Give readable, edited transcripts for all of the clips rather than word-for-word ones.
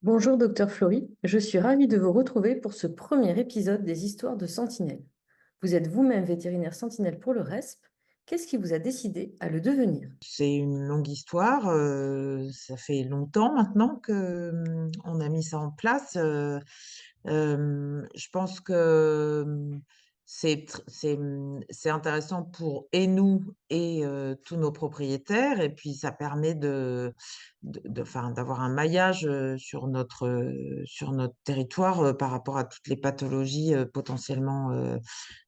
Bonjour docteur Flory, je suis ravie de vous retrouver pour ce premier épisode des histoires de Sentinelle. Vous êtes vous-même vétérinaire sentinelle pour le RESP. Qu'est-ce qui vous a décidé à le devenir? C'est une longue histoire, ça fait longtemps maintenant que, on a mis ça en place, je pense que, c'est intéressant pour et nous et tous nos propriétaires et puis ça permet enfin, d'avoir un maillage, sur notre territoire, par rapport à toutes les pathologies, potentiellement,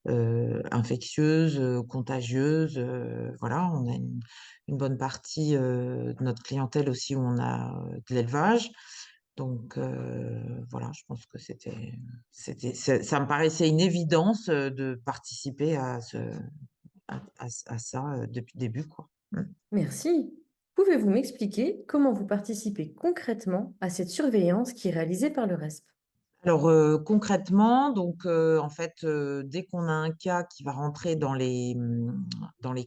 infectieuses, contagieuses, voilà. On a une bonne partie, de notre clientèle aussi où on a, de l'élevage. Donc voilà, je pense que ça me paraissait une évidence, de participer à ça, depuis le début, quoi. Mmh. Merci. Pouvez-vous m'expliquer comment vous participez concrètement à cette surveillance qui est réalisée par le RESP? Alors, concrètement, donc, en fait, dès qu'on a un cas qui va rentrer dans les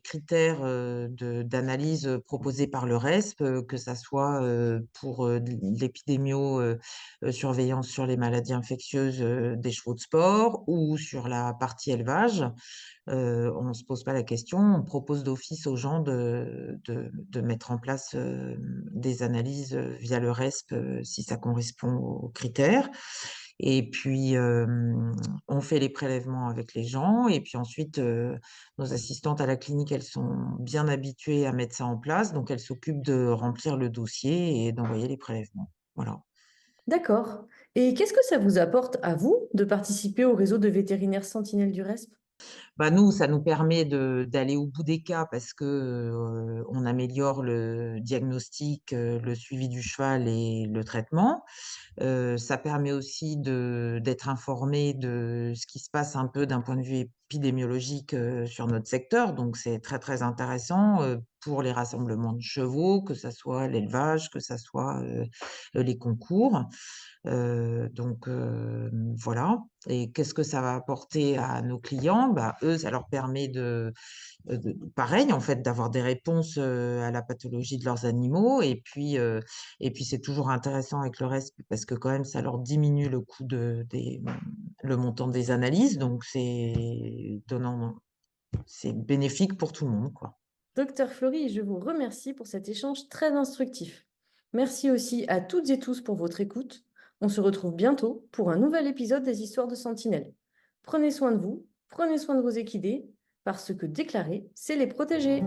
critères, d'analyse, proposés par le RESP, que ça soit, pour, de surveillance sur les maladies infectieuses, des chevaux de sport ou sur la partie élevage, on ne se pose pas la question. On propose d'office aux gens de mettre en place, des analyses, via le RESP, si ça correspond aux critères. Et puis, on fait les prélèvements avec les gens et puis ensuite, nos assistantes à la clinique, elles sont bien habituées à mettre ça en place, donc elles s'occupent de remplir le dossier et d'envoyer les prélèvements. Voilà. D'accord. Et qu'est-ce que ça vous apporte à vous de participer au réseau de vétérinaires sentinelles du RESP? Bah, nous, ça nous permet d'aller au bout des cas parce que, on améliore le diagnostic, le suivi du cheval et le traitement. Ça permet aussi d'être informé de ce qui se passe un peu d'un point de vue épidémiologique, sur notre secteur. Donc c'est très, très intéressant, pour les rassemblements de chevaux, que ça soit l'élevage, que ça soit, les concours. Donc voilà. Et qu'est-ce que ça va apporter à nos clients? Bah, eux, ça leur permet de pareil, en fait, d'avoir des réponses, à la pathologie de leurs animaux et puis c'est toujours intéressant avec le reste parce que quand même ça leur diminue le coût le montant des analyses, donc c'est bénéfique pour tout le monde, quoi. Docteur Flory, je vous remercie pour cet échange très instructif. Merci aussi à toutes et tous pour votre écoute. On se retrouve bientôt pour un nouvel épisode des Histoires de Sentinelle. Prenez soin de vous, prenez soin de vos équidés, parce que déclarer, c'est les protéger.